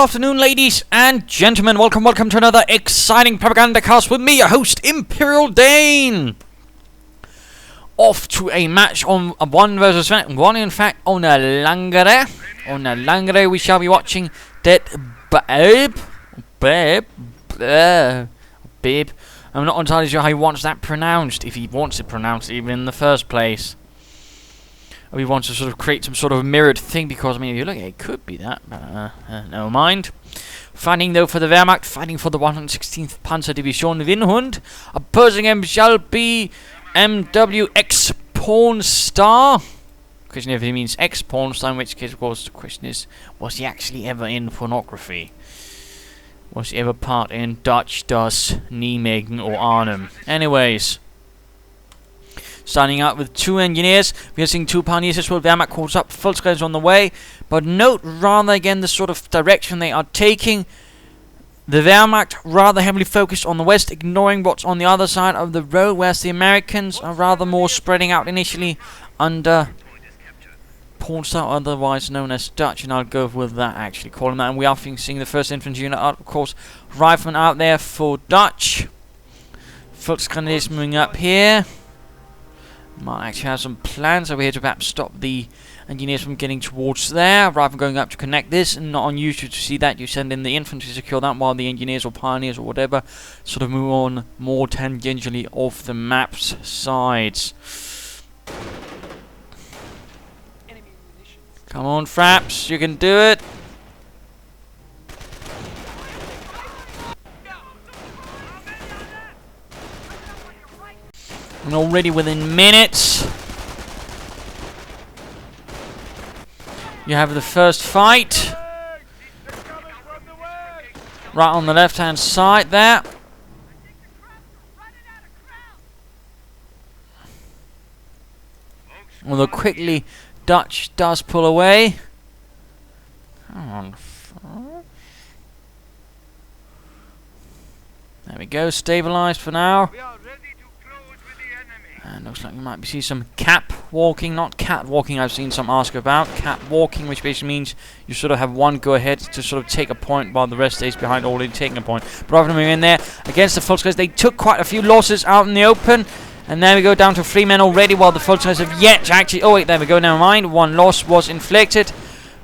afternoon, ladies and gentlemen. Welcome to another exciting Propagandacast with me, your host, Imperial Dane. Off to a match on 1 versus 1, in fact, on a Langres. On a Langres, we shall be watching DeadBaeb. Babe. I'm not entirely sure how he wants that pronounced, if he wants it pronounced even in the first place. Or he wants to sort of create some sort of mirrored thing, because, I mean, if you look at it, it could be that, but never mind. Fighting, though, for the Wehrmacht, fighting for the 116th Panzer Division Winhund. Opposing him shall be MVxPornstar. Question if he means ex-pornstar, in which case, of course, the question is, was he actually ever in pornography? Was he ever part in Dutch, Das, Nijmegen, or Arnhem? Anyways. Starting out with 2 engineers, we are seeing 2 pioneers as well. Wehrmacht calls up, Volkskrieger on the way. But note rather again the sort of direction they are taking. The Wehrmacht rather heavily focused on the west, ignoring what's on the other side of the road, whereas the Americans are rather more spreading out initially under Pornstar, otherwise known as Dutch, and I'll go with that actually, calling that. And we are seeing the 1st Infantry unit out, of course, riflemen out there for Dutch. Volksgrenadiers moving up here. Might actually have some plans over here to perhaps stop the engineers from getting towards there, rather than going up to connect this. And not unusual to see that. You send in the infantry to secure that, while the engineers or pioneers or whatever sort of move on more tangentially off the map's sides. Come on, Fraps, you can do it. And already within minutes, you have the first fight right on the left hand side there. Although quickly Dutch does pull away. Come on. There we go, stabilized for now. And looks like you might see some cap walking, not cat walking. I've seen some ask about cap walking, which basically means you sort of have one go ahead to sort of take a point while the rest stays behind, already taking a point. But rather than moving in there against the Volkskrieger, they took quite a few losses out in the open. And there we go, down to 3 men already, while the Volkskrieger have yet to actually... Oh wait, there we go, never mind. 1 loss was inflicted.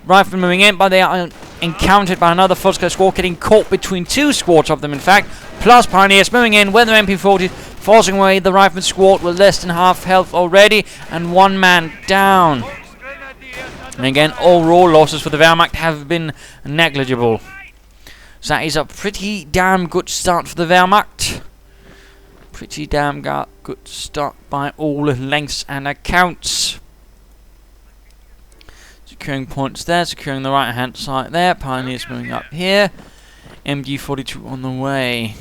Riflemen moving in, but they are encountered by another Volkskrieger squad, getting caught between 2 squads of them, in fact. Plus pioneers moving in with their MP40, forcing away the rifleman squad with less than half health already, and 1 man down. And again, overall losses for the Wehrmacht have been negligible. So that is a pretty damn good start for the Wehrmacht. Pretty damn good start by all lengths and accounts. Securing points there, securing the right hand side there. Pioneers moving up here. MG42 on the way.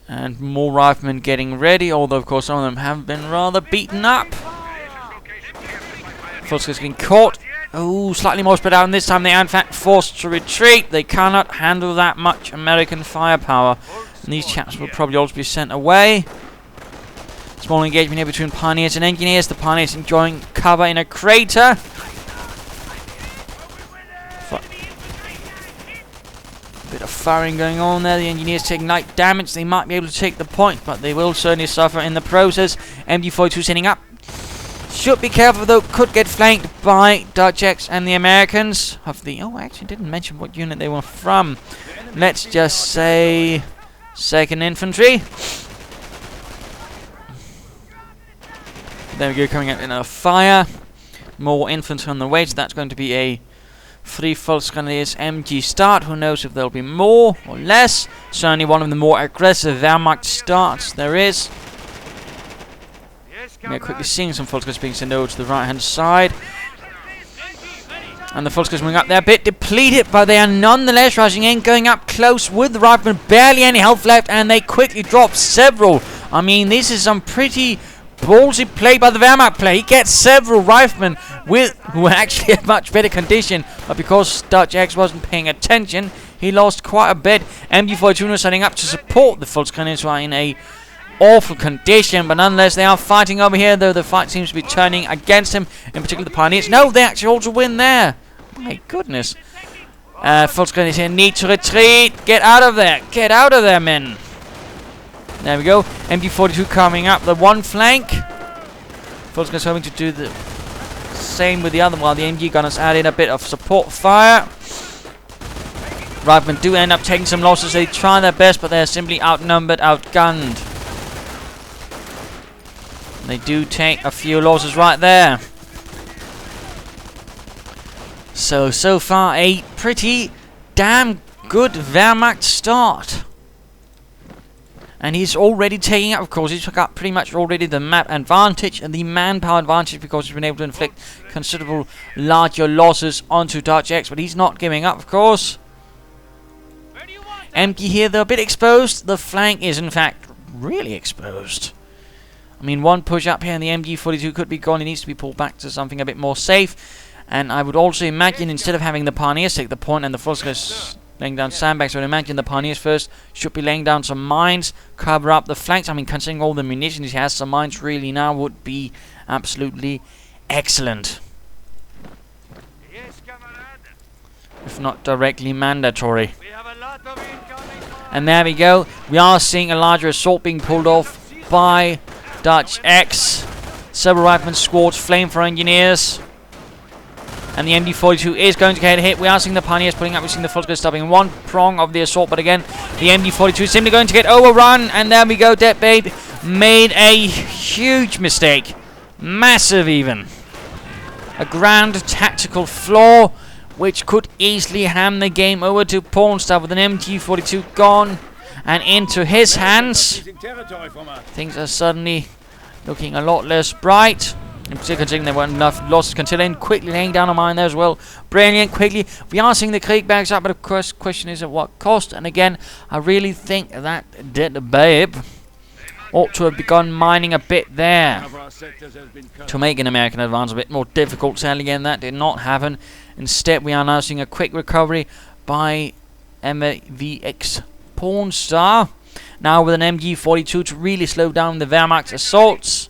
And more riflemen getting ready, although of course some of them have been rather beaten up. Volkskrieger's getting caught. Oh, slightly more spread out, and this time they are in fact forced to retreat. They cannot handle that much American firepower. And these chaps will probably also be sent away. Small engagement here between pioneers and engineers. The pioneers enjoying cover in a crater. A bit of firing going on there. The engineers taking light damage. They might be able to take the point, but they will certainly suffer in the process. MG42 sending up. Should be careful though. Could get flanked by Dutch X and the Americans. Oh, I actually didn't mention what unit they were from. Let's just say 2nd Infantry. There we go, coming out in a fire. More infantry on the way, so that's going to be a 3 Volksgrenadiers MG start. Who knows if there'll be more or less. Certainly one of the more aggressive Wehrmacht starts there is. We are quickly seeing some Volksgrenadiers being sent over to the right hand side. And the Volkskrieger moving up there, a bit depleted, but they are nonetheless rushing in, going up close with the riflemen. Barely any health left, and they quickly drop several. I mean, this is some pretty ballsy play by the Wehrmacht play. He gets several riflemen who were actually in much better condition, but because Dutch X wasn't paying attention, he lost quite a bit. MG42 was setting up to support the Volkskrieger, who are in a awful condition, but nonetheless they are fighting over here, though the fight seems to be turning against him, in particular the pioneers. No, they actually also win there. My goodness. Volksgrenadiers here need to retreat. Get out of there. Get out of there, men. There we go. MG42 coming up the one flank. Volksgrenadiers hoping to do the same with the other, while the MG gunners add in a bit of support fire. Riflemen do end up taking some losses. They try their best, but they're simply outnumbered, outgunned. They do take a few losses right there. So far a pretty damn good Wehrmacht start. And he's already taking up, of course, he's got pretty much already the map advantage and the manpower advantage, because he's been able to inflict considerable larger losses onto Dutch X, but he's not giving up, of course. MG here, they're a bit exposed. The flank is, in fact, really exposed. I mean, one push up here and the MG42 could be gone. He needs to be pulled back to something a bit more safe. And I would also imagine, instead of having the Pioneers take the point and the Volksgrenadiers laying down sandbags, I would imagine the Pioneers first should be laying down some mines, cover up the flanks. I mean, considering all the munitions he has, some mines really now would be absolutely excellent. If not directly mandatory. And there we go. We are seeing a larger assault being pulled off by Dutch X. Several riflemen squads, flamethrower engineers. And the MG42 is going to get a hit. We are seeing the Pioneers pulling up. We're seeing the Volksgrenadiers stopping one prong of the assault. But again, the MG42 is simply going to get overrun. And there we go. DeadBaeb made a huge mistake. Massive even. A grand tactical flaw, which could easily hand the game over to Pornstar with an MG42 gone and into his hands. Things are suddenly looking a lot less bright. In particular, considering there weren't enough losses. Considering quickly laying down a mine there as well. Brilliant, quickly. We are seeing the Kriegbags up, but of course, the question is at what cost. And again, I really think that DeadBaeb ought to have begun mining a bit there to make an American advance a bit more difficult. Sadly, again, that did not happen. Instead, we are now seeing a quick recovery by MVxPornstar. Now with an MG42 to really slow down the Wehrmacht's assaults.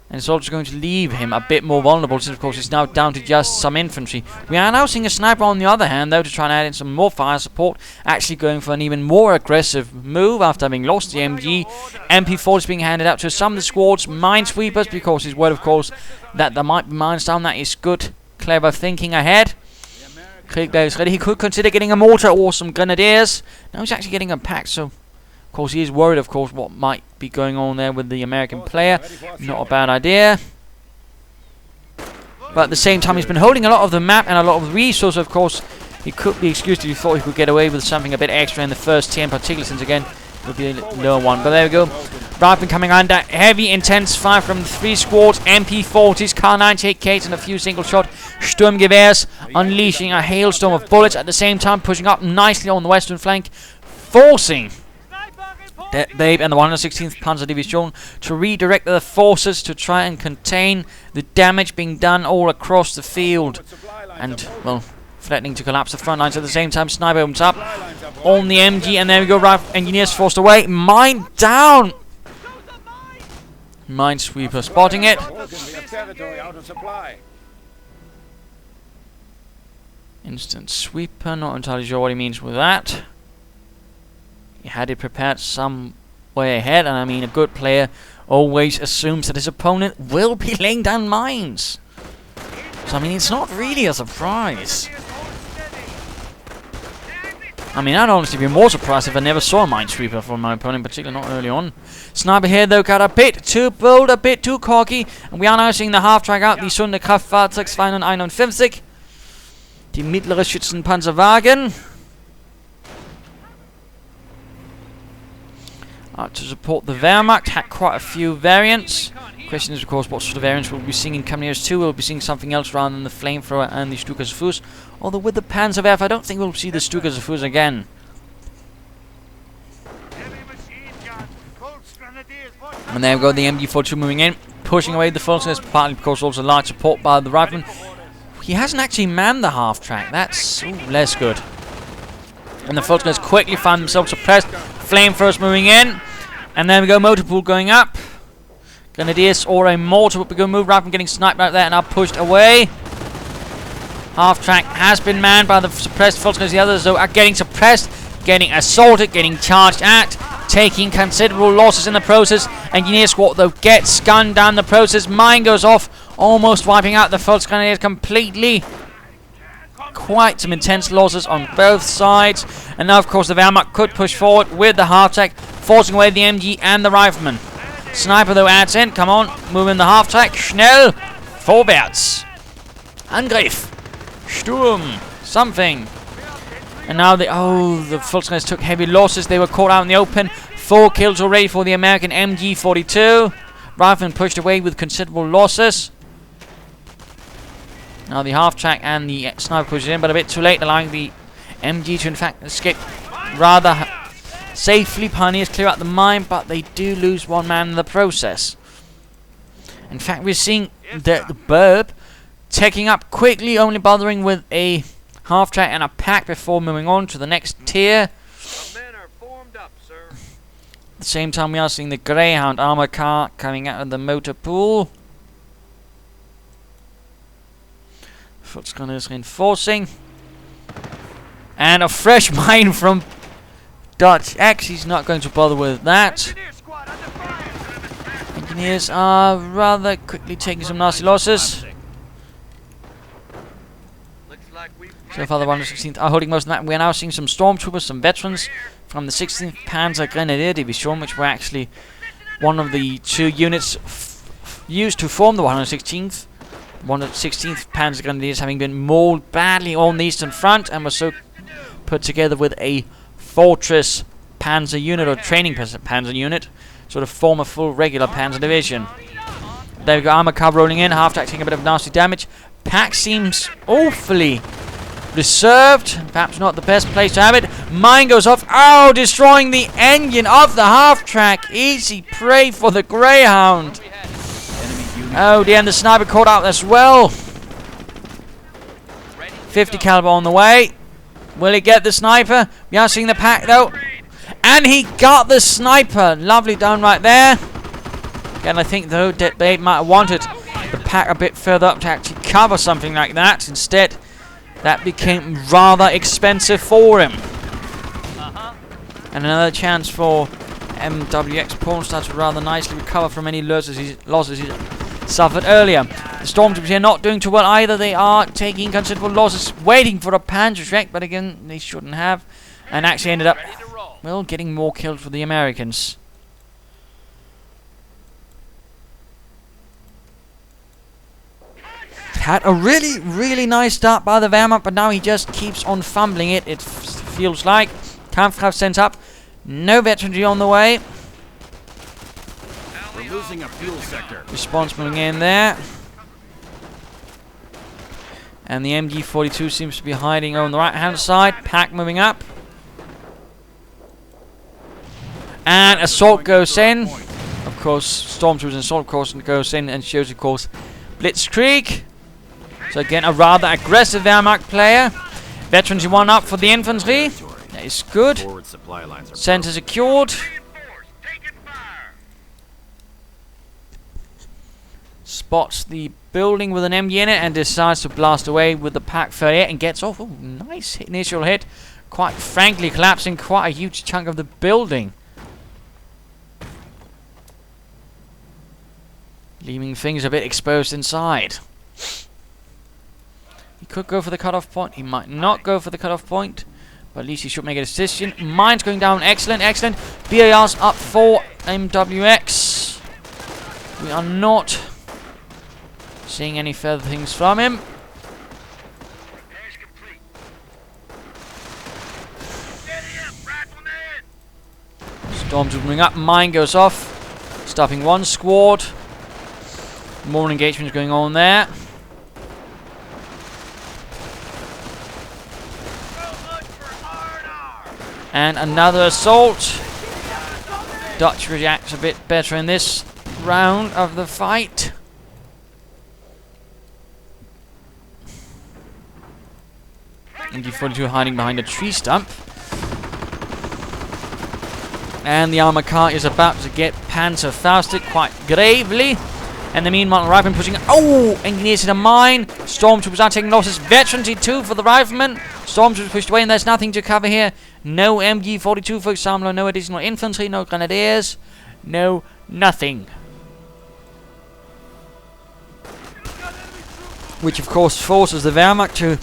And it's also going to leave him a bit more vulnerable, since of course he's now down to just some infantry. We are now seeing a sniper on the other hand, though, to try and add in some more fire support, actually going for an even more aggressive move after having lost the MG. MP4 is being handed out to some of the squads, minesweepers, because he's word, of course, that there might be mines down. That is good, clever thinking ahead. Kriegbaeg is ready. He could consider getting a mortar or some grenadiers. Now he's actually getting a pack, so of course he is worried, of course, what might be going on there with the American player. Not a bad idea. But at the same time, he's been holding a lot of the map and a lot of the resources, of course. He could be excused if he thought he could get away with something a bit extra in the first tier in particular, since again, it would be a lower one. But there we go. Rifleman coming under heavy, intense fire from the three squads, MP40s, Kar-98Ks, and a few single-shot Sturmgewehrs, unleashing a hailstorm of bullets, at the same time pushing up nicely on the western flank, forcing DeadBaeb and the 116th Panzer Division to redirect their forces to try and contain the damage being done all across the field. And, well, threatening to collapse the front lines. At the same time, sniper opens up on the MG, and there we go. Rifle engineers forced away. Mine down! Minesweeper spotting it. Instant sweeper, not entirely sure what he means with that. He had it prepared some way ahead, and I mean, a good player always assumes that his opponent will be laying down mines. So I mean, it's not really a surprise. I mean, I'd honestly be more surprised if I never saw a minesweeper from my opponent, particularly not early on. Sniper here, though, got a bit too bold, a bit too cocky, and we are now seeing the half-track out, die Sonderkraftfahrzeug 251, die mittlere Schützenpanzerwagen. To support the Wehrmacht, had quite a few variants. Question is, of course, what sort of variants we'll be seeing in coming years too. We'll be seeing something else rather than the flamethrower and the Stuka-Fuß. Although with the Panzerwerfer, I don't think we'll see the Stuka-Fuß again. And there we go, the MG42 moving in, pushing away the Volksgrenadiers, partly because also large support by the Rifleman. He hasn't actually manned the half-track. That's less good. And the Volksgrenadiers quickly find themselves suppressed. Flamethrowers moving in. And there we go, motor pool going up. Grenadiers or a mortar would be a good move. Riflemen getting sniped out there and are pushed away. Half track has been manned by the suppressed Volkswagens. The others, though, are getting suppressed, getting assaulted, getting charged at, taking considerable losses in the process. Engineer squad, though, gets gunned down the process. Mine goes off, almost wiping out the Volkswagens completely. Quite some intense losses on both sides. And now, of course, the Wehrmacht could push forward with the half-track, forcing away the MG and the riflemen. Sniper, though, adds in. Come on, move in the half-track. Schnell. Vorwärts. Angriff. Sturm. Something. And now the Volkswagens took heavy losses. They were caught out in the open. 4 kills already for the American MG-42. Riflemen pushed away with considerable losses. Now the half-track and the sniper pushes in, but a bit too late, allowing the MG to in fact escape rather safely. Pioneers clear out the mine, but they do lose 1 man in the process. In fact, we're seeing the DeadBaeb taking up quickly, only bothering with a half-track and a pack before moving on to the next tier. At the same time, we are seeing the Greyhound armor car coming out of the motor pool. Volkswagen is reinforcing. And a fresh mine from Dutch X. He's not going to bother with that. Engineers are rather quickly taking some nasty losses. So far the 116th are holding most of that. We're now seeing some stormtroopers, some veterans from the 16th Panzergrenadiers Division, which were actually one of the 2 units used to form the 116th. 116th Panzergrenadiers having been mauled badly on the Eastern Front and was so put together with a fortress Panzer unit or training Panzer unit, sort of form a full regular Panzer division. There we go, armor car rolling in, half-track taking a bit of nasty damage. Pack seems awfully reserved, perhaps not the best place to have it. Mine goes off, oh, destroying the engine of the half-track. Easy prey for the Greyhound. Oh dear, and the sniper caught out as well. 50 caliber on the way. Will he get the sniper? We are seeing the pack though. And he got the sniper. Lovely done right there. Again, I think though DeadBaeb might have wanted the pack a bit further up to actually cover something like that. Instead, that became rather expensive for him. And another chance for MVxPornstar to rather nicely recover from any losses he suffered earlier. The Stormtroopers here not doing too well either. They are taking considerable losses, waiting for a Panzergrenadier, but again, they shouldn't have. And actually ended up, well, getting more kills for the Americans. Had a really, really nice start by the Wehrmacht, but now he just keeps on fumbling it, it feels like. Kampfkraft sent up. No veteranry on the way. We're losing a fuel sector. Response moving in there. And the MG-42 seems to be hiding on the right-hand side. Pack moving up. And assault goes in. Of course, Stormtroopers and assault course goes in and shows, of course, Blitzkrieg. So again, a rather aggressive Wehrmacht player. Veterans 1 up for the infantry. That is good. Center secured. Spots the building with an MG in it and decides to blast away with the Pak 38 and gets off. Oh, nice initial hit. Quite frankly, collapsing quite a huge chunk of the building. Leaving things a bit exposed inside. He could go for the cutoff point. He might not go for the cutoff point. But at least he should make a decision. Mine's going down. Excellent, excellent. BAR's up for MWX. We are not seeing any further things from him. Storms moving up. Mine goes off. Stopping one squad. More engagement is going on there. And another assault. Dutch reacts a bit better in this round of the fight. MG-42 hiding behind a tree stump. And the armor car is about to get Panzer fausted quite gravely. And the meanwhile, rifleman pushing. Oh! Engineers hit a mine. Stormtroopers are taking losses. Veterancy 2 for the rifleman. Stormtroopers pushed away, and there's nothing to cover here. No MG42 for example. No additional infantry. No grenadiers. No nothing. Which of course forces the Wehrmacht to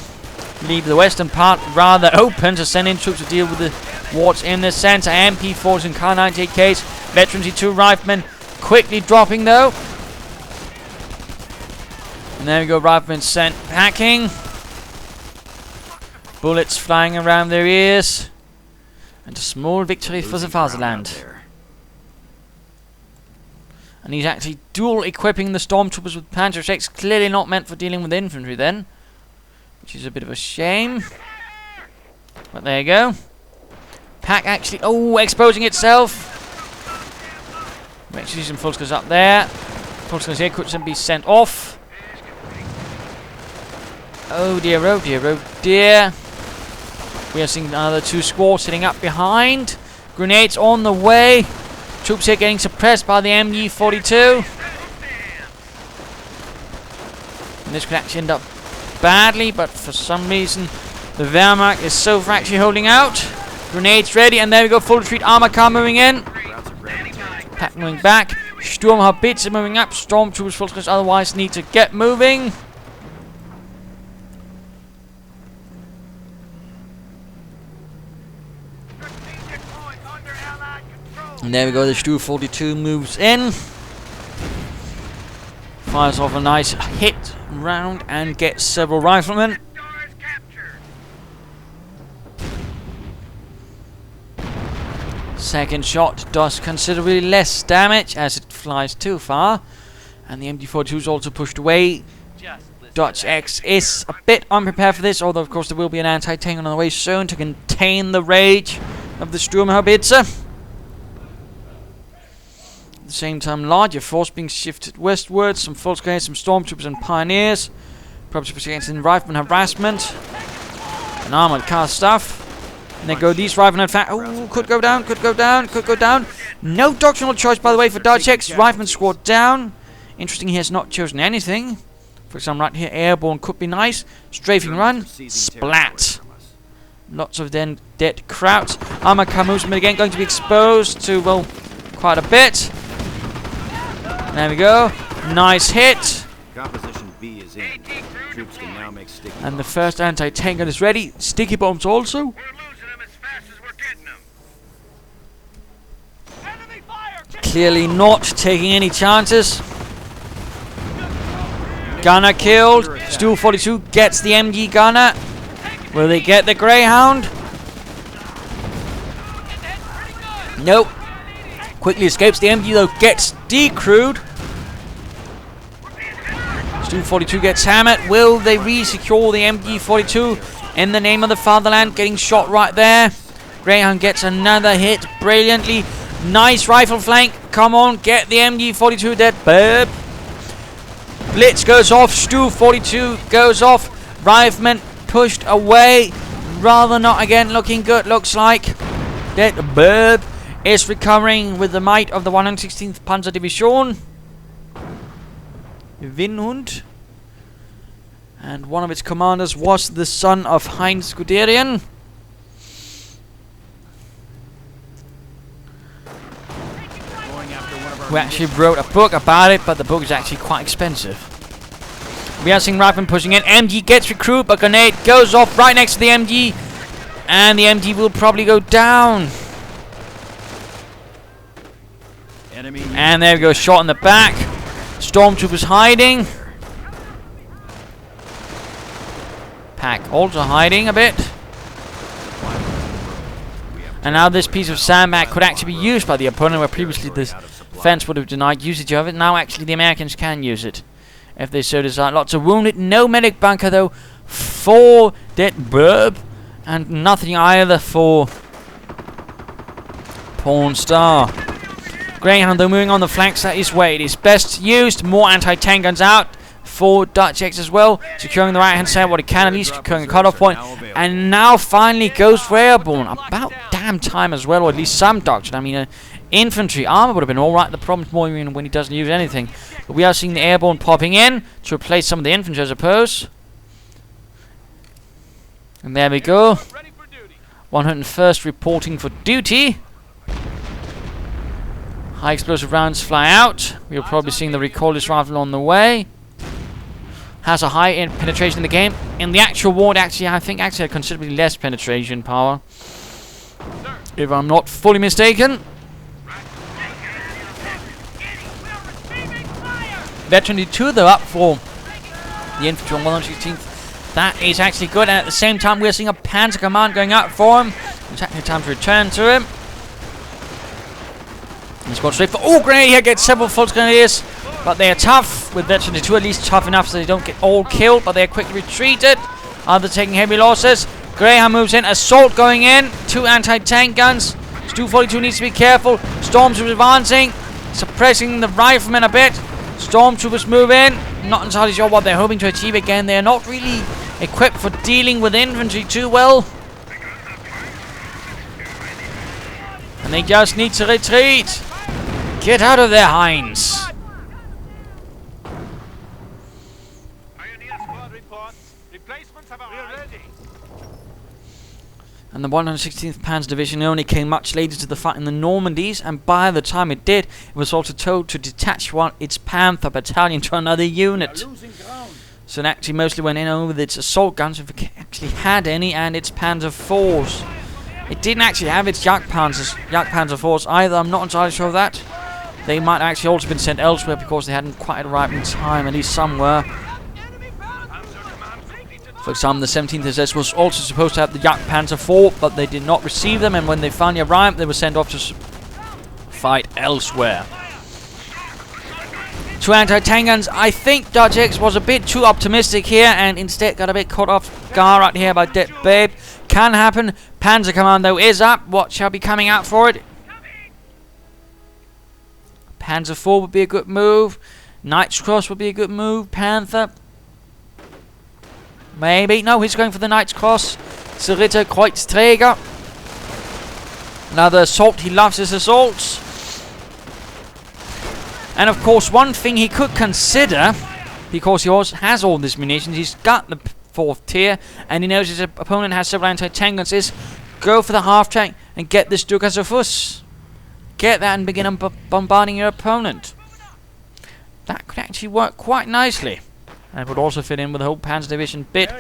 leave the western part rather open to send in troops to deal with what's in the center. MP4s and Kar 98Ks. Veterancy 2 riflemen quickly dropping though. And there we go, riflemen sent packing. Bullets flying around their ears. And a small victory for the fatherland. And he's actually dual equipping the stormtroopers with Panzer VI, clearly not meant for dealing with infantry then. Which is a bit of a shame. But there you go. Pack actually, oh, exposing itself. Make sure some full scores up there. Full scores here could be sent off. Oh dear, oh dear, oh dear. We are seeing another 2 squads sitting up behind. Grenades on the way. Troops here getting suppressed by the MG42. And this could actually end up badly, but for some reason the Wehrmacht is so far actually holding out. Grenades ready, and there we go, full retreat armor car moving in. Pack moving back. Sturmhaubitze moving up. Stormtroopers full scores otherwise need to get moving. And there we go, the Stu 42 moves in. Fires off a nice hit round and gets several riflemen. Second shot does considerably less damage as it flies too far. And the MG42 is also pushed away. Dutch X is a bit unprepared for this, although of course there will be an anti-tank on the way soon to contain the rage of the Sturmhaubitze. At the same time, larger force being shifted westwards. Some full scale, some stormtroopers and pioneers. Probably against rifleman harassment. And armored car stuff. And then go these riflemen. In fact, oh, could go down, could go down, could go down. No doctrinal choice, by the way, for Dutch X. Rifleman squad down. Interesting, he has not chosen anything. For example, right here, airborne could be nice. Strafing run, splat. Lots of then dead crowds. Armor car movement again, going to be exposed to, well, quite a bit. There we go. Nice hit. Composition B is in. Troops can now make sticky and the first anti-tank gun is ready. Sticky bombs also. We're losing them as fast as we're getting them. Enemy fire! Clearly not taking any chances. Gunner killed. Stu 42 gets the MG gunner. Will they get the Greyhound? Nope. Quickly escapes. The MG though gets decrewed. Stu 42 gets hammered. Will they re-secure the MG 42 in the name of the fatherland? Getting shot right there. Greyhound gets another hit brilliantly. Nice rifle flank. Come on, get the MG 42 DeadBaeb. Blitz goes off. Stu 42 goes off. Rifleman pushed away. Rather not again looking good, looks like. DeadBaeb is recovering with the might of the 116th Panzer Division. Winhund. And one of its commanders was the son of Heinz Guderian. Who actually wrote a book about it, but the book is actually quite expensive. We are seeing Rifleman pushing in. MG gets recruited, but grenade goes off right next to the MG. And the MG will probably go down. enemy. And there we go, shot in the back. Stormtroopers hiding. Pack also hiding a bit. And now this piece of sandbag could actually be used by the opponent, where previously this fence would have denied usage of it. Now actually the Americans can use it if they so desire. Lots of wounded. No medic bunker though for DeadBaeb. And nothing either for Pornstar. Greyhound though moving on the flanks. That is where it is best used. More anti-tank guns out. for Dutch X as well, securing the right hand side what he can, at least securing a cutoff point, and now finally goes for airborne. About damn time as well, or at least some doctrine. I mean, infantry armor would have been alright. The problem's more when he doesn't use anything. But we are seeing the airborne popping in to replace some of the infantry, I suppose. And there we go. 101st reporting for duty. High explosive rounds fly out. We're probably seeing the recoilless rifle on the way. Has a high penetration in the game. In the actual war, actually, I think actually had considerably less penetration power, if I'm not fully mistaken. Veteran 2 though up for the infantry on 116th. That is actually good, and at the same time we're seeing a Panzer command going up for him. It's actually time to return to him. He's gone straight for... Oh, grenade here, gets several false grenadiers. But they are tough, with Veteran 2 at least tough enough so they don't get all killed, but they are quickly retreated. Others taking heavy losses. Graham moves in, assault going in. 2 anti-tank guns. Stu 42 needs to be careful. Stormtroopers advancing, suppressing the riflemen a bit. Stormtroopers move in. Not entirely sure what they're hoping to achieve again. They're not really equipped for dealing with infantry too well. And they just need to retreat. Get out of there, Heinz. And the 116th Panzer Division only came much later to the fight in the Normandies, and by the time it did, it was also told to detach its Panther battalion to another unit. So it actually mostly went in over its assault guns, if it actually had any, and its Panzer IVs. It didn't actually have its Panzer IVs either. I'm not entirely sure of that. They might actually also been sent elsewhere because they hadn't quite arrived in time, at least some were. For example, the 17th SS was also supposed to have the Panzer IV, but they did not receive them, and when they finally arrived, they were sent off to fight elsewhere. 2 anti-tank guns. I think Dutch X was a bit too optimistic here, and instead got a bit caught off guard right here by DeadBaeb. Can happen. Panzer Commando is up. What shall be coming out for it? Panzer IV would be a good move. Knight's Cross would be a good move. Panther. Maybe. No, he's going for the Knight's Cross. Ritter Kreuzträger. Another assault. He loves his assaults. And of course, one thing he could consider, because he also has all this munitions, he's got the 4th tier, and he knows his opponent has several anti-tank guns, is go for the half-tank and get this Dugasofus. Get that and begin bombarding your opponent. That could actually work quite nicely. And it would also fit in with the whole Panzer Division bit,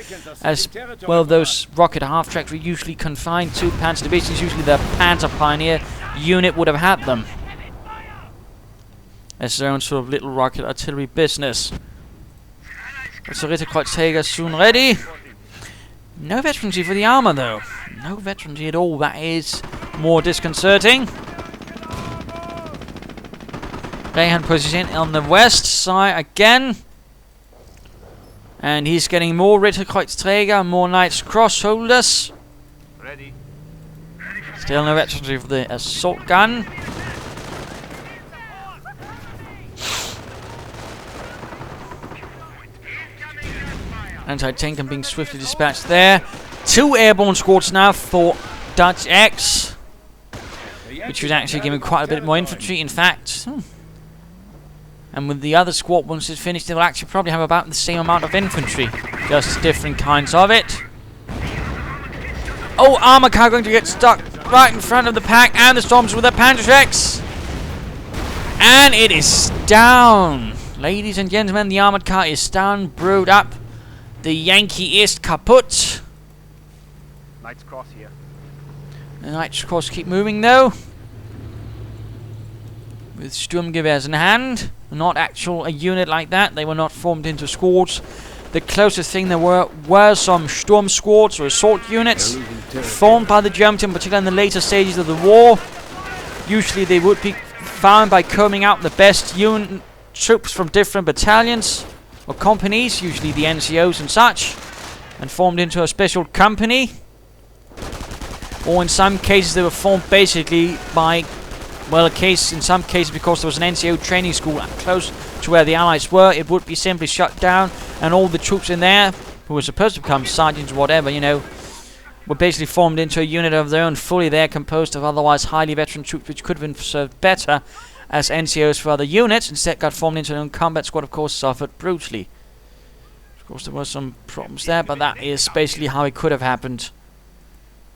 as well those rocket half-tracks were usually confined to Panzer Divisions. Usually the Panzer Pioneer unit would have had them as their own sort of little rocket artillery business. So Ritter Kreuzträger soon ready. No veterancy for the armor though. No veterancy at all. That is more disconcerting. Rayhan pushes in on the west side again. And he's getting more Ritter Kreuzträger, more Knight's Cross holders. Ready. Still no veterancy for the assault gun. Anti-tank and being swiftly dispatched there. 2 airborne squads now for Dutch X, which was actually giving quite a bit more infantry, in fact. And with the other squad, once it's finished, they'll actually probably have about the same amount of infantry, just different kinds of it. Oh, armor car going to get stuck right in front of the pack, and the storms with the Panzer X. And it is down. Ladies and gentlemen, the armored car is down, brewed up. The Yankee ist kaputt. Knight's Cross here. The Knight's Cross keep moving though, with Sturmgewehrs in hand. Not actual a unit like that. They were not formed into squads. The closest thing there were some Sturm squads or assault units formed by the Germans, in particular in the later stages of the war. Usually they would be found by combing out the best troops from different battalions or companies, usually the NCOs and such, and formed into a special company. Or in some cases they were formed basically by well, in some cases, because there was an NCO training school close to where the Allies were, it would be simply shut down, and all the troops in there, who were supposed to become sergeants or whatever, you know, were basically formed into a unit of their own, fully there, composed of otherwise highly veteran troops, which could have been served better as NCOs for other units. Instead, got formed into their own combat squad, of course, suffered brutally. Of course, there were some problems there, but that is basically how it could have happened.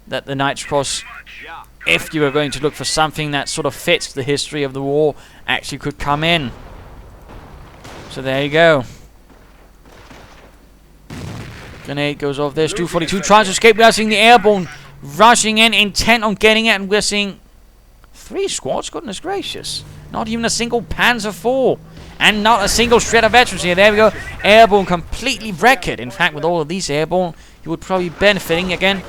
That the Knight's Cross, if you were going to look for something that sort of fits the history of the war, actually could come in. So there you go. Grenade goes off there. 242 tries to escape. We are seeing the airborne rushing in, intent on getting it, and we're seeing 3 squads. Goodness gracious. Not even a single Panzer IV. And not a single shred of veterans here. There we go. Airborne completely wrecked. In fact, with all of these airborne, you would probably be benefiting again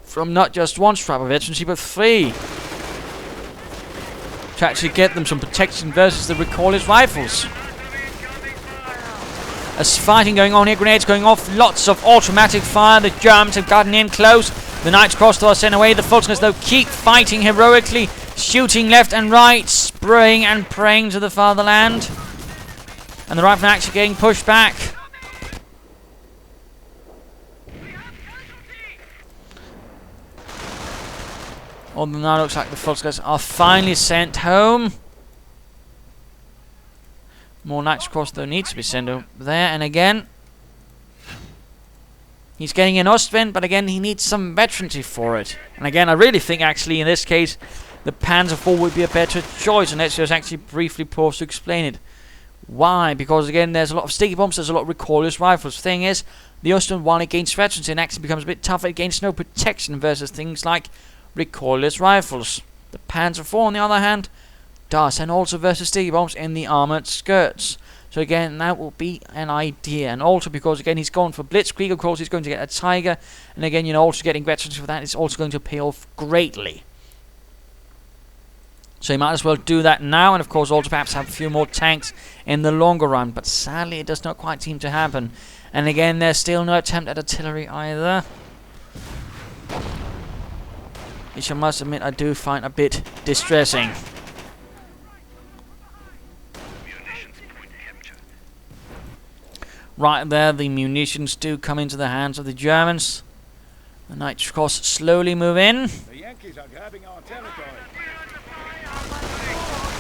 from not just 1 stripe of veterancy, but 3. To actually get them some protection versus the recoilless rifles. There's fighting going on here, grenades going off, lots of automatic fire. The Germans have gotten in close. The Knight's Cross are sent away. The Fultoners, though, keep fighting heroically, shooting left and right, spraying and praying to the fatherland. And the riflemen actually getting pushed back. Although now it looks like the Fultoners are finally sent home. More Knight's Cross, though, needs to be sent over there. And again, he's getting in Ostwind, but again, he needs some veterancy for it. And again, I really think, actually, in this case, the Panzer IV would be a better choice. And let's just actually briefly pause to explain it. Why? Because, again, there's a lot of sticky bombs, there's a lot of recoilless rifles. Thing is, the Ostwind, while it gains veterancy, and actually becomes a bit tougher, it gains no protection versus things like recoilless rifles. The Panzer IV, on the other hand, does, and also versus sticky bombs in the armoured skirts. So again, that will be an idea. And also because, again, he's gone for Blitzkrieg, of course, he's going to get a Tiger. And again, you know, also getting veterans for that is also going to pay off greatly. So you might as well do that now, and of course also perhaps have a few more tanks in the longer run. But sadly, it does not quite seem to happen. And again, there's still no attempt at artillery either. Which I must admit I do find a bit distressing. Right there, the munitions do come into the hands of the Germans. The Knight's Cross slowly move in. The Yankees are grabbing our territory.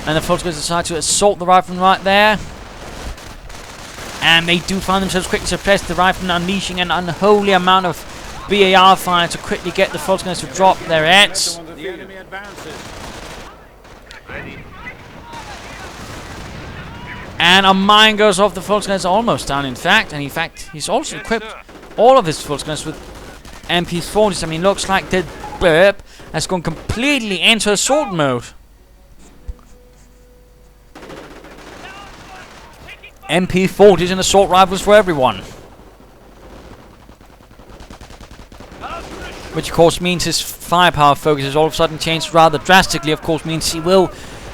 And the Fultoners decide to assault the riflemen right there. And they do find themselves quickly suppressed. The riflemen unleashing an unholy amount of BAR fire to quickly get the Fultoners to drop their heads. The enemy advances. Ready. And a mine goes off. The Fultoners are almost down, in fact. And in fact, he's also equipped all of his Fultoners with MP40s. I mean, looks like DeadBaeb has gone completely into assault mode. MP40s and assault rifles for everyone. Which of course means his firepower focus has all of a sudden changed rather drastically. Of course means he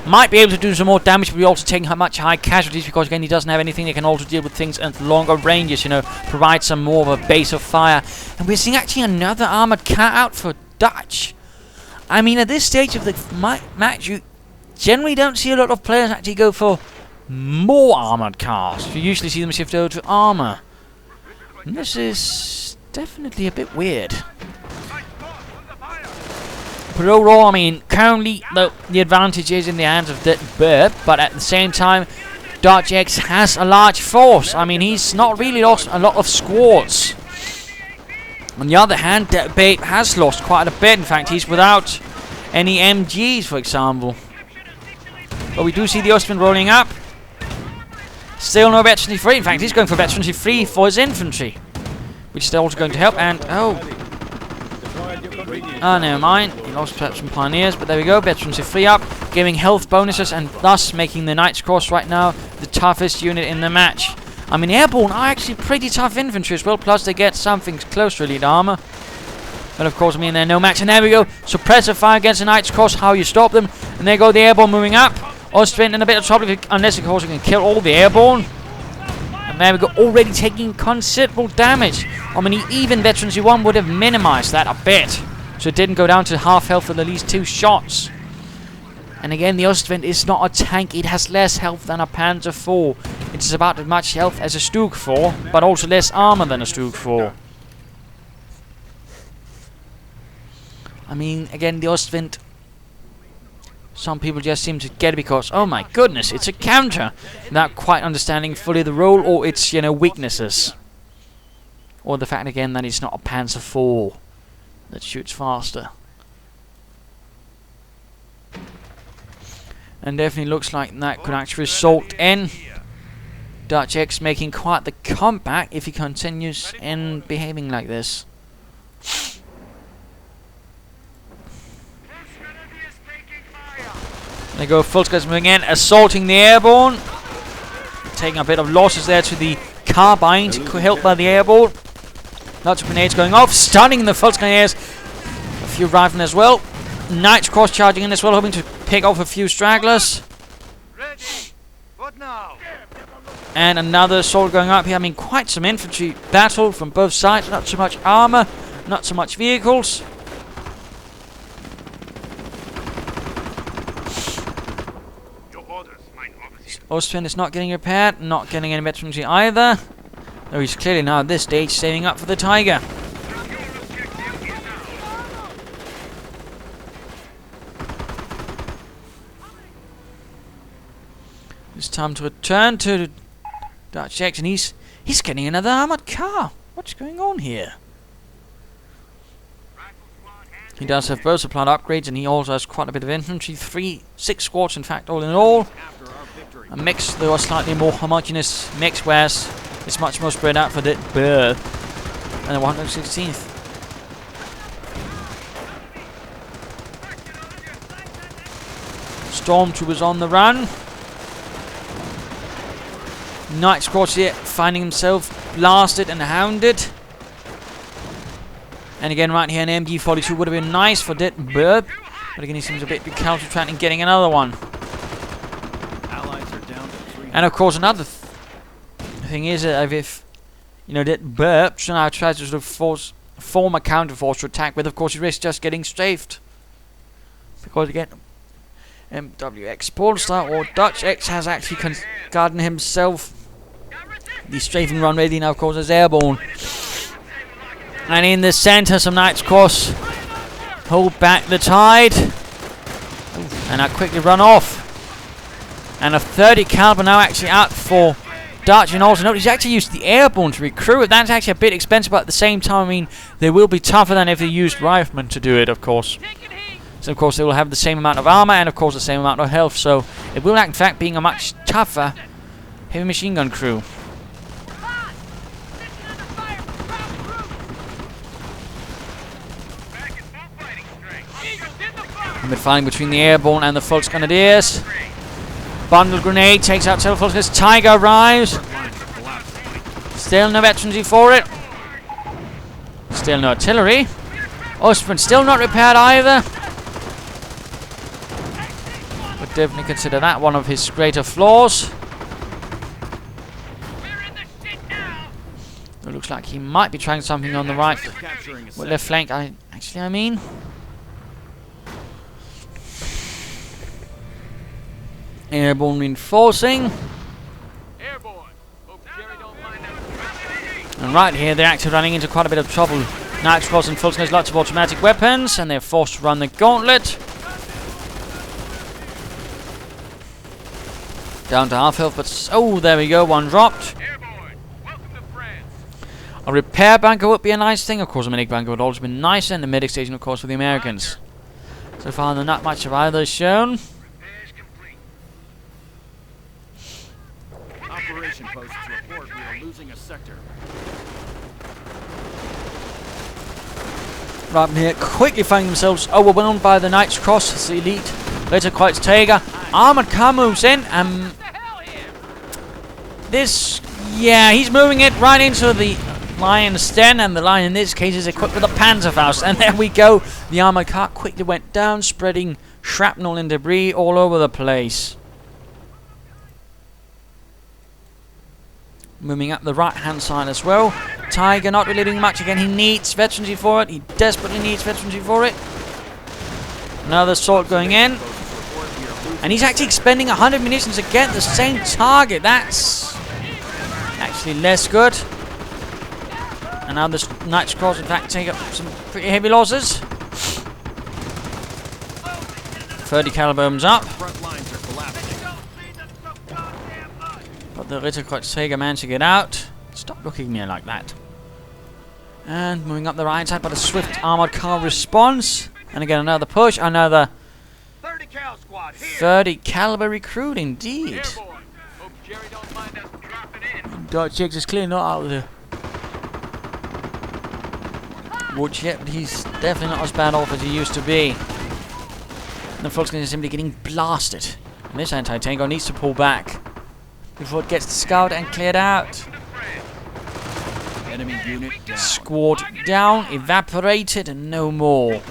might be able to do some more damage, but we're also taking much high casualties because again he doesn't have anything that can also deal with things at longer ranges, you know, provide some more of a base of fire. And we're seeing actually another armoured car out for Dutch. I mean, at this stage of the match, you generally don't see a lot of players actually go for more armoured cars. You usually see them shift over to armour. And this is definitely a bit weird. But overall, I mean, currently the advantage is in the hands of DeadBaeb, but at the same time, Dutch X has a large force. I mean, he's not really lost a lot of squads. On the other hand, DeadBaeb has lost quite a bit. In fact, he's without any MGs, for example. But we do see the Ostwind rolling up. Still no veterancy free. In fact, he's going for veterancy free for his infantry, which is also going to help. And never mind. He lost perhaps some pioneers, but there we go. Veterancy free up, giving health bonuses, and thus making the Knight's Cross right now the toughest unit in the match. I mean, airborne are actually pretty tough infantry as well. Plus, they get something close to elite armor. But of course, I mean, they're no match. And there we go. Suppressive fire against the Knight's Cross. How you stop them? And there go the airborne moving up. Ostwind in a bit of trouble unless, of course, you can kill all the airborne. And there we go, already taking considerable damage. I mean, even Veterans U1 would have minimized that a bit. So it didn't go down to half health with at least 2 shots. And again, the Ostwind is not a tank. It has less health than a Panzer IV. It is about as much health as a Stug 4, but also less armor than a Stug 4. I mean, again, the Ostwind, some people just seem to get it because, oh my goodness, it's a counter, without quite understanding fully the role or its, you know, weaknesses. Or the fact, again, that it's not a Panzer IV that shoots faster. And definitely looks like that could actually result in Dutch X making quite the comeback if he continues in behaving like this. They go full scales moving in, assaulting the airborne. Taking a bit of losses there to the carbine, helped by the airborne. Lots of grenades going off, stunning the Volksgrenadiers. A few riflemen as well. Knights cross charging in as well, hoping to pick off a few stragglers. What now? And another assault going up here. I mean, quite some infantry battle from both sides. Not so much armor, not so much vehicles. Your orders, mein Officer. Ostwind is not getting repaired, not getting any veterancy either. Though he's clearly now at this stage saving up for the Tiger. It's time to return to Dutch X, and he's getting another armored car. What's going on here? He does have both supplied upgrades, and he also has quite a bit of infantry. 6 squads, in fact, all in all. A mix, though a slightly more homogeneous mix, whereas it's much more spread out for DeadBaeb and the 116th. Stormtroopers on the run. Knight Squatch here, finding himself blasted and hounded. And again, right here, an MG42 would have been nice for DeadBaeb, but again, he seems a bit counter-trapped in getting another one. Allies are down to 3. And of course, another thing is that if you know DeadBaeb now tries to sort of form a counter-force to attack with, of course, he risks just getting strafed. Because again, MVxPornstar or Dutch X has actually gotten himself the strafing run ready now, of course, as airborne. And in the center, some Knights cross, hold back the tide, and now quickly run off. And a 30 caliber now actually out for Dutch, and also note he's actually used the airborne to recruit. That's actually a bit expensive, but at the same time, I mean, they will be tougher than if they used riflemen to do it, of course. So of course they will have the same amount of armor and of course the same amount of health. So it will in fact being a much tougher heavy machine gun crew. Mid-fighting between the airborne and the Volksgrenadiers. Bundle grenade takes out several Volksgrenadiers. Tiger arrives. Still no veterancy for it. Still no artillery. Ostwind still not repaired either. Would definitely consider that one of his greater flaws. It looks like he might be trying something on the right. With left flank, I mean. Airborne reinforcing. And right here, they're actually running into quite a bit of trouble. Knights Cross and Fulton has lots of automatic weapons, and they're forced to run the gauntlet. Down to half health, but oh, there we go, one dropped. A repair bunker would be a nice thing. Of course, a medic bunker would also be nice, and the medic station, of course, for the Americans. So far, not much of either shown. Operation posts report we are losing a sector. Right here, quickly finding themselves overwhelmed by the Knights Cross, it's the elite. Later, quite Tiger. Armored car moves in, and this, yeah, he's moving it right into the Lion's Den, and the Lion in this case is equipped with a Panzerfaust. And there we go. The armored car quickly went down, spreading shrapnel and debris all over the place. Moving up the right-hand side as well. Tiger not really doing much again. He needs veterancy for it. He desperately needs veterancy for it. Another assault going in. And he's actually expending 100 munitions to get the same target. That's actually less good. And now the Knights Cross, in fact, take up some pretty heavy losses. 30 caliber opens up. But the Ritterkreuzjäger managed to get out. Stop looking at me like that. And moving up the right side, but a swift armored car response. And again, another push, another 30 cal squad here. 30 caliber recruit indeed. Airborne. Hope Jerry don't mind us dropping in. Dutch X is clearly not out of the woods yet, but he's definitely not as bad off as he used to be. And the Volkswagen is simply getting blasted. And this anti-tanker needs to pull back before it gets scouted and cleared out. Enemy unit down. Squad down, evaporated, and no more.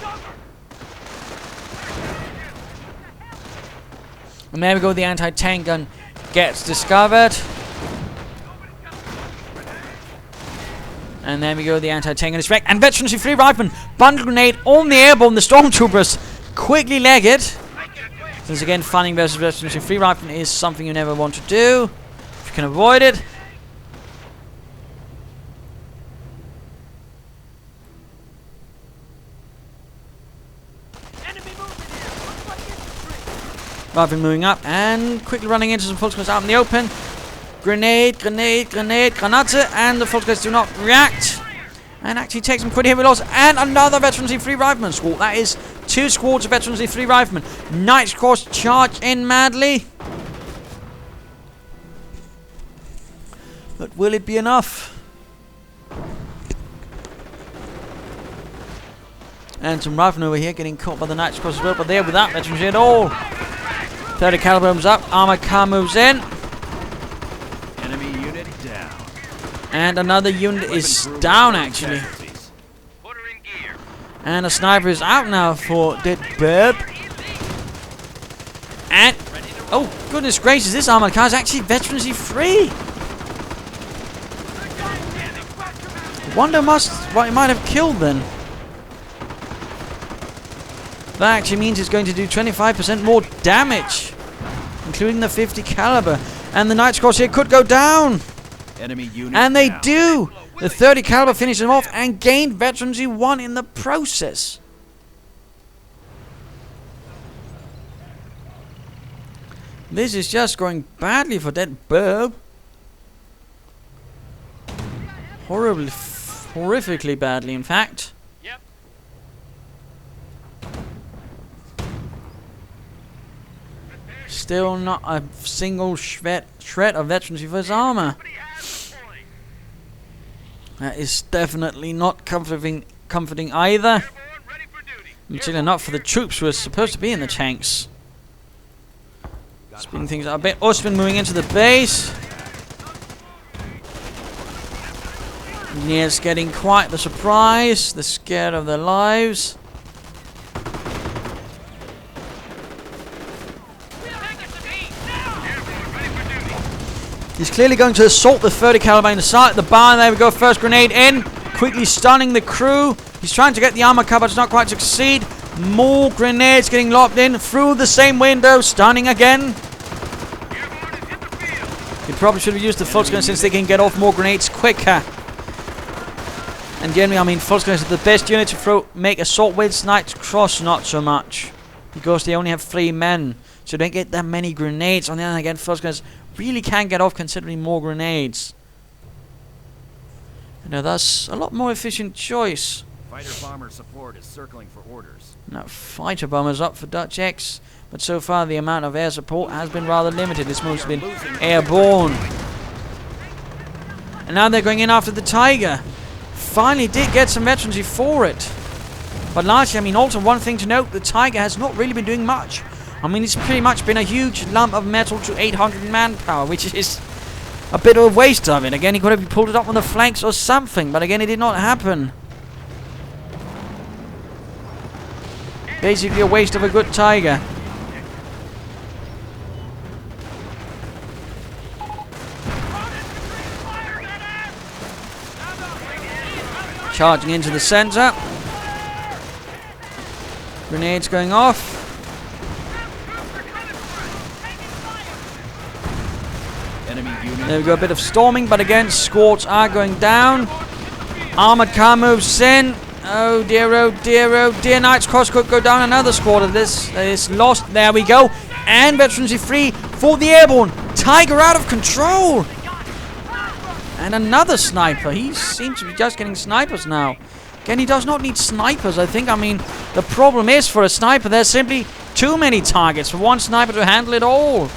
And there we go, the anti-tank gun gets discovered. And there we go, the anti-tank gun is wrecked. And Veterans Free Rifleman, bundle grenade on the airborne, the stormtroopers quickly leg it. Since again, funding versus Veterans Free Rifleman is something you never want to do. If you can avoid it. Rifleman moving up and quickly running into some Volkswagens out in the open. Grenade, grenade, grenade, granate, and the Volkswagens do not react. And actually take some pretty heavy loss. And another Veterans Free Rifleman squad. That is 2 squads of Veterans Free Riflemen. Knights Cross charge in madly. But will it be enough? And some Riflemen over here getting caught by the Knights Cross as well. But they're without Veterans at all. 30 caliber opens up. Armored car moves in. Enemy unit down. And another unit is down actually. Put her in gear. And a sniper is out now for DeadBaeb. And oh goodness gracious, this armored car is actually Veterans free. Wonder what it might have killed then. That actually means it's going to do 25% more damage, including the 50 caliber. And the Knights Cross here could go down. Enemy unit And they down. do. The 30 caliber finished them off and gained Veterans 1 in the process. This is just going badly for DeadBaeb. Horrifically badly, in fact. Yep. Still not a single shred of Veterans for his armor. Somebody has the point. That is definitely not comforting either. Airborne, ready for duty. Particularly not for the troops who are supposed to be in the tanks. Speeding things up a bit. Osman moving into the base. Yes, getting quite the surprise. They're scared of their lives. He's clearly going to assault the 30 caliber in the side of the barn. There we go. First grenade in. Quickly stunning the crew. He's trying to get the armor cover. Does not quite succeed. More grenades getting locked in through the same window. Stunning again. He probably should have used the Volkswagen since they can get off more grenades quicker. And generally, I mean, Volkswagens are the best unit to make assault with. Knights Cross, not so much. Because they only have 3 men. So they don't get that many grenades. On the other hand, again, Volkswagens really can get off considering more grenades. And thus, a lot more efficient choice. Fighter bomber support is circling for orders. Now, fighter bombers up for Dutch X. But so far, the amount of air support has been rather limited. It's mostly been airborne. And now they're going in after the Tiger. Finally did get some Veterans for it. But largely, I mean, also one thing to note, the Tiger has not really been doing much. I mean, it's pretty much been a huge lump of metal to 800 manpower, which is a bit of a waste of it. Again, he could have pulled it up on the flanks or something, but again, it did not happen. Basically a waste of a good Tiger. Charging into the center. Grenades going off. Enemy unit. There we go, a bit of storming, but again, squads are going down. Armored car moves in. Oh dear, oh dear, oh dear. Knights Cross could go down. Another squad of this is lost. There we go. And veterans are free for the airborne. Tiger out of control. And another sniper. He seems to be just getting snipers now. Again, he does not need snipers, I think. I mean, the problem is for a sniper, there's simply too many targets for one sniper to handle it all.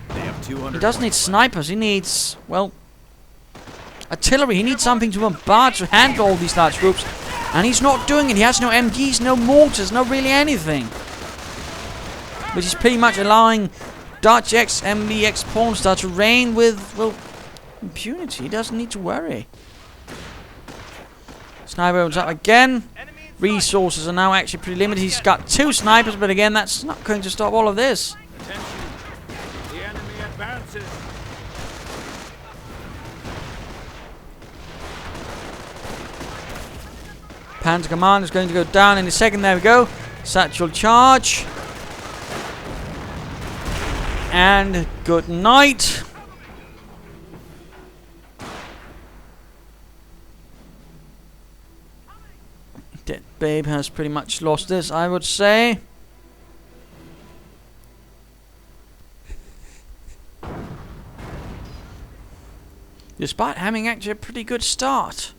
They have 200. He doesn't need snipers. He needs, well, artillery. He needs something to bombard to handle all these large groups. And he's not doing it. He has no MGs, no mortars, no really anything. Which is pretty much allowing Dutch X MVxPornstar to reign with, well, impunity. He doesn't need to worry. Sniper opens up again. Resources are now actually pretty limited. He's got 2 snipers, but again, that's not going to stop all of this. Attention. The enemy advances. Panzer Command is going to go down in a second. There we go. Satchel charge. And good night. DeadBaeb has pretty much lost this, I would say. Despite having actually a pretty good start.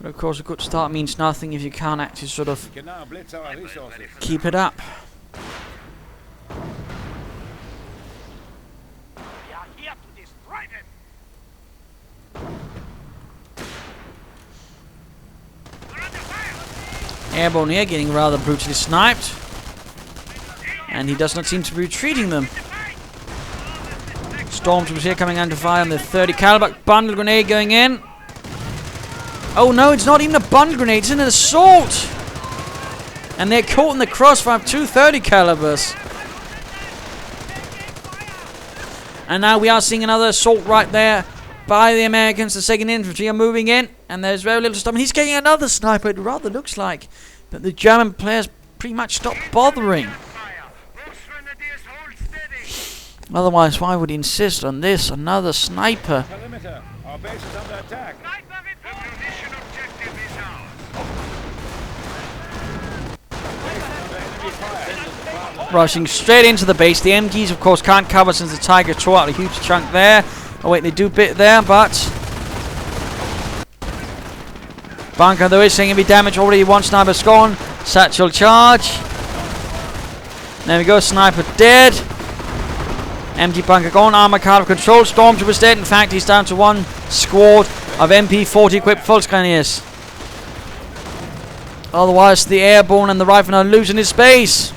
But of course a good start means nothing if you can't actually sort of We can now blitz our resources. keep it up. We are here to destroy them. We're under fire. Airborne here getting rather brutally sniped. And he does not seem to be retreating them. Stormtroopers here coming under fire on the 30 caliber. Bundle grenade going in. Oh no, it's not even a bundle grenade, it's an assault! And they're caught in the crossfire of 2 30 calibers. And now we are seeing another assault right there by the Americans. The 2nd Infantry are moving in, and there's very little stopping. He's getting another sniper. It rather looks like that the German players pretty much stopped bothering. Otherwise, why would he insist on this? Another sniper. Perimeter. Our base is under attack. Ammunition objective is ours. Rushing straight into the base. The MGs, of course, can't cover since the Tiger tore out a huge chunk there. Oh, wait, they do bit there, but... Bunker, though, is saying heavy damage. Already 1 sniper's gone. Satchel charge. There we go. Sniper dead. MG bunker gone. Armor card of control. Stormtroopers dead. In fact, he's down to 1 squad of MP40 equipped Panzergrenadiers. Otherwise, the airborne and the riflemen are losing his space.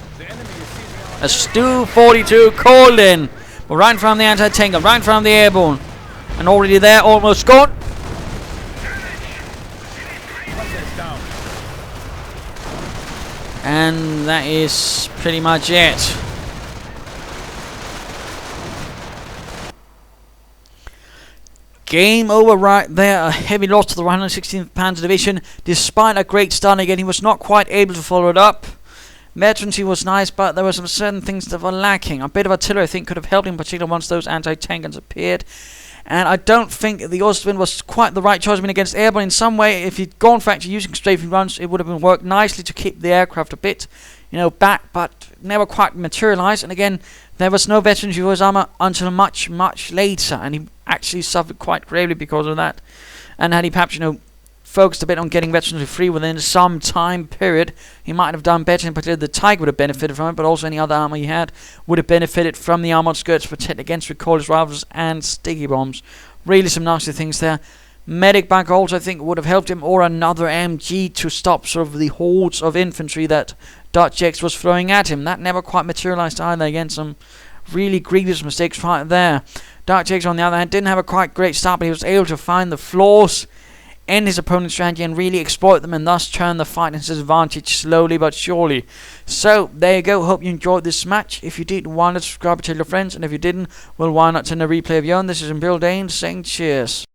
A Stu 42 called in. But right in front of the anti-tangle. Right in front of the airborne. And already there, almost gone. And that is pretty much it. Game over right there. A heavy loss to the 116th Panzer Division. Despite a great start again, he was not quite able to follow it up. Veterancy was nice, but there were some certain things that were lacking. A bit of artillery, I think, could have helped him, particularly once those anti-tank guns appeared. And I don't think the Ostwind was quite the right choice. I mean, against airborne in some way, if he'd gone for actually using strafing runs, it would have been worked nicely to keep the aircraft a bit, you know, back, but never quite materialized. And again, there was no veterancy for his armor until much, much later, and he actually suffered quite gravely because of that. And had he perhaps, you know, focused a bit on getting veterans free within some time period, he might have done better. In particular, the Tiger would have benefited from it, but also any other armor he had would have benefited from the armored skirts to protect against recoilless rifles and sticky bombs. Really some nasty things there. Medic bunker also, I think, would have helped him, or another MG to stop sort of the hordes of infantry that Dutch X was throwing at him. That never quite materialized either. Again, some really grievous mistakes right there. Dutch X, on the other hand, didn't have a quite great start, but he was able to find the flaws in his opponent's strategy and really exploit them, and thus turn the fight into his advantage slowly but surely. So there you go. Hope you enjoyed this match. If you did, why not subscribe and tell your friends, and if you didn't, well, why not send a replay of your own. This is Imperial Dane saying cheers.